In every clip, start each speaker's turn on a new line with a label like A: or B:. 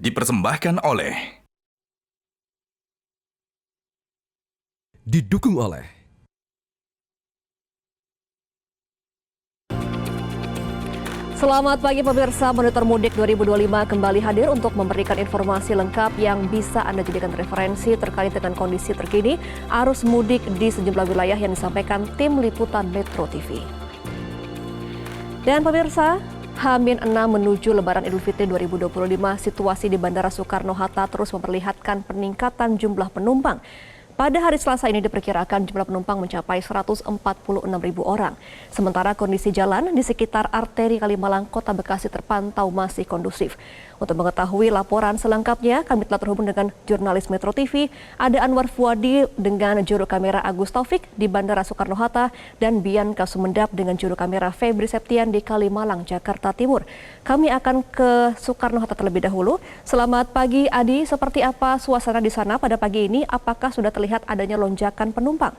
A: dipersembahkan oleh
B: didukung oleh
C: Selamat pagi pemirsa, Monitor Mudik 2025 kembali hadir untuk memberikan informasi lengkap yang bisa Anda jadikan referensi terkait dengan kondisi terkini arus mudik di sejumlah wilayah yang disampaikan tim liputan Metro TV. Dan pemirsa, H-6 menuju Lebaran Idul Fitri 2025, situasi di Bandara Soekarno-Hatta terus memperlihatkan peningkatan jumlah penumpang. Pada hari Selasa ini diperkirakan jumlah penumpang mencapai 146.000 orang. Sementara kondisi jalan di sekitar arteri Kalimalang, Kota Bekasi terpantau masih kondusif. Untuk mengetahui laporan selengkapnya, kami telah terhubung dengan jurnalis Metro TV, ada Anwar Fuadi dengan juru kamera Agus Taufik di Bandara Soekarno-Hatta dan Bianca Sumendap dengan juru kamera Febri Septian di Kalimalang, Jakarta Timur. Kami akan ke Soekarno-Hatta terlebih dahulu. Selamat pagi Adi, seperti apa suasana di sana pada pagi ini? Apakah sudah terlihat adanya lonjakan penumpang?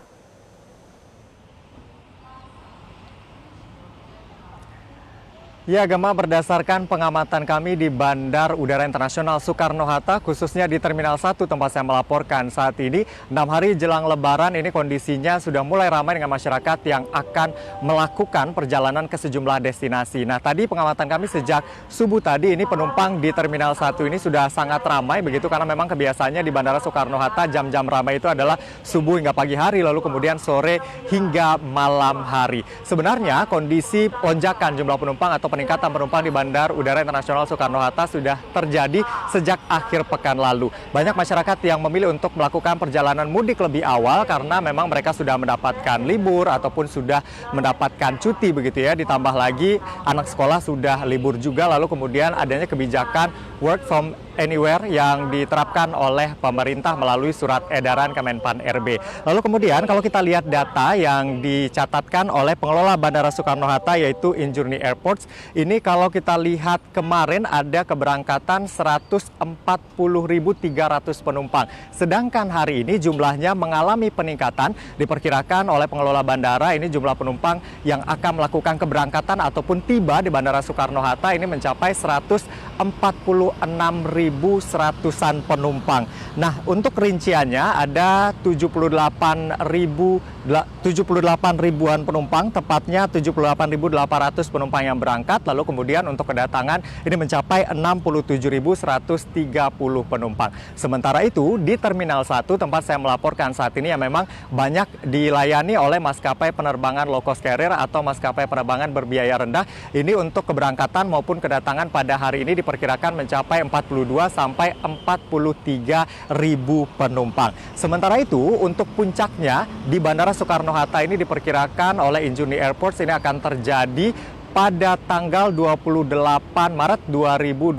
D: Ya, Gema, berdasarkan pengamatan kami di Bandar Udara Internasional Soekarno-Hatta, khususnya di Terminal 1 tempat saya melaporkan saat ini, 6 hari jelang Lebaran ini kondisinya sudah mulai ramai dengan masyarakat yang akan melakukan perjalanan ke sejumlah destinasi. Nah, tadi pengamatan kami sejak subuh tadi ini penumpang di Terminal 1 ini sudah sangat ramai begitu karena memang kebiasaannya di Bandara Soekarno-Hatta jam-jam ramai itu adalah subuh hingga pagi hari, lalu kemudian sore hingga malam hari. Sebenarnya kondisi lonjakan jumlah penumpang atau peningkatan penumpang di Bandar Udara Internasional Soekarno-Hatta sudah terjadi sejak akhir pekan lalu. Banyak masyarakat yang memilih untuk melakukan perjalanan mudik lebih awal karena memang mereka sudah mendapatkan libur ataupun sudah mendapatkan cuti begitu ya. Ditambah lagi anak sekolah sudah libur juga, lalu kemudian adanya kebijakan work from anywhere yang diterapkan oleh pemerintah melalui surat edaran Kemenpan RB. Lalu kemudian kalau kita lihat data yang dicatatkan oleh pengelola Bandara Soekarno-Hatta yaitu Injourney Airports, ini kalau kita lihat kemarin ada keberangkatan 140.300 penumpang. Sedangkan hari ini jumlahnya mengalami peningkatan, diperkirakan oleh pengelola bandara ini jumlah penumpang yang akan melakukan keberangkatan ataupun tiba di Bandara Soekarno-Hatta ini mencapai 146.100-an penumpang. Nah, untuk rinciannya ada 78 ribuan penumpang, tepatnya 78.800 penumpang yang berangkat, lalu kemudian untuk kedatangan ini mencapai 67.130 penumpang. Sementara itu, di Terminal 1 tempat saya melaporkan saat ini yang memang banyak dilayani oleh maskapai penerbangan low cost carrier atau maskapai penerbangan berbiaya rendah, ini untuk keberangkatan maupun kedatangan pada hari ini diperkirakan mencapai 42 sampai 43 ribu penumpang. Sementara itu, untuk puncaknya di Bandara Soekarno-Hatta ini diperkirakan oleh Injourney Airports ini akan terjadi pada tanggal 28 Maret 2025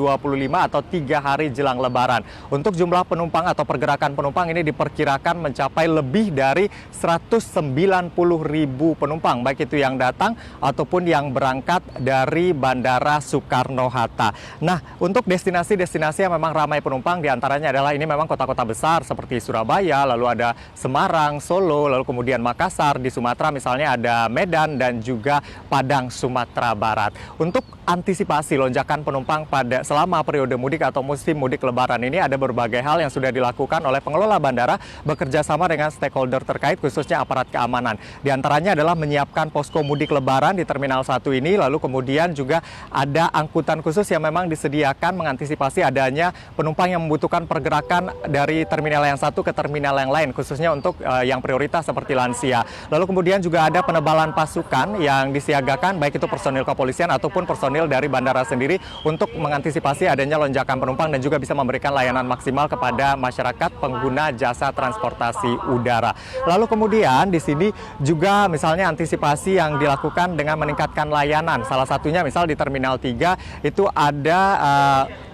D: atau 3 hari jelang Lebaran. Untuk jumlah penumpang atau pergerakan penumpang ini diperkirakan mencapai lebih dari 190.000 penumpang, baik itu yang datang ataupun yang berangkat dari Bandara Soekarno-Hatta. Nah, untuk destinasi-destinasi yang memang ramai penumpang diantaranya adalah ini memang kota-kota besar seperti Surabaya, lalu ada Semarang, Solo, lalu kemudian Makassar. Di Sumatera misalnya ada Medan dan juga Padang, Sumatera Barat. Untuk antisipasi lonjakan penumpang pada selama periode mudik atau musim mudik Lebaran ini ada berbagai hal yang sudah dilakukan oleh pengelola bandara bekerja sama dengan stakeholder terkait khususnya aparat keamanan. Di antaranya adalah menyiapkan posko mudik Lebaran di Terminal 1 ini, lalu kemudian juga ada angkutan khusus yang memang disediakan mengantisipasi adanya penumpang yang membutuhkan pergerakan dari terminal yang satu ke terminal yang lain, khususnya untuk yang prioritas seperti lansia. Lalu kemudian juga ada penebalan pasukan yang disiagakan baik itu personil kepolisian ataupun personil dari bandara sendiri untuk mengantisipasi adanya lonjakan penumpang dan juga bisa memberikan layanan maksimal kepada masyarakat pengguna jasa transportasi udara. Lalu kemudian di sini juga misalnya antisipasi yang dilakukan dengan meningkatkan layanan. Salah satunya misal di Terminal 3 itu ada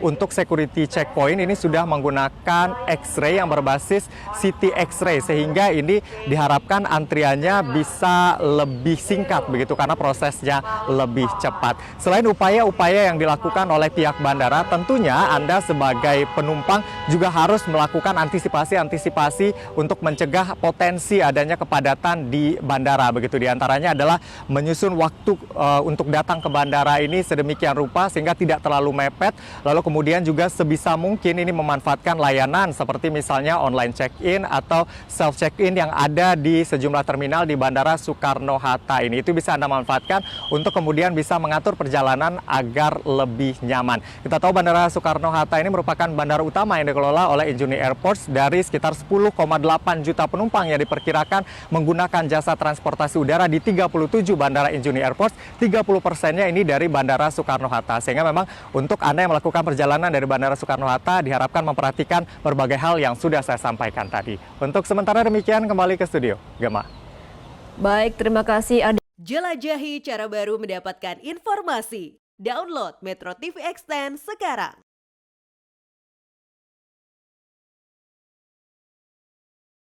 D: untuk security checkpoint ini sudah menggunakan X-ray yang berbasis CT X-ray sehingga ini diharapkan antriannya bisa lebih singkat begitu karena prosesnya lebih lebih cepat. Selain upaya-upaya yang dilakukan oleh pihak bandara, tentunya Anda sebagai penumpang juga harus melakukan antisipasi untuk mencegah potensi adanya kepadatan di bandara. Begitu, diantaranya adalah menyusun waktu untuk datang ke bandara ini sedemikian rupa sehingga tidak terlalu mepet. Lalu kemudian juga sebisa mungkin ini memanfaatkan layanan seperti misalnya online check-in atau self check-in yang ada di sejumlah terminal di Bandara Soekarno-Hatta ini. Itu bisa Anda manfaatkan untuk kemudian bisa mengatur perjalanan agar lebih nyaman. Kita tahu Bandara Soekarno-Hatta ini merupakan bandara utama yang dikelola oleh Injuni Airports. Dari sekitar 10,8 juta penumpang yang diperkirakan menggunakan jasa transportasi udara di 37 bandara Injuni Airports, 30%-nya ini dari Bandara Soekarno-Hatta. Sehingga memang untuk Anda yang melakukan perjalanan dari Bandara Soekarno-Hatta diharapkan memperhatikan berbagai hal yang sudah saya sampaikan tadi. Untuk sementara demikian, kembali ke studio. Gema.
C: Baik, terima kasih Adi.
A: Jelajahi cara baru mendapatkan informasi. Download Metro TV Extend sekarang.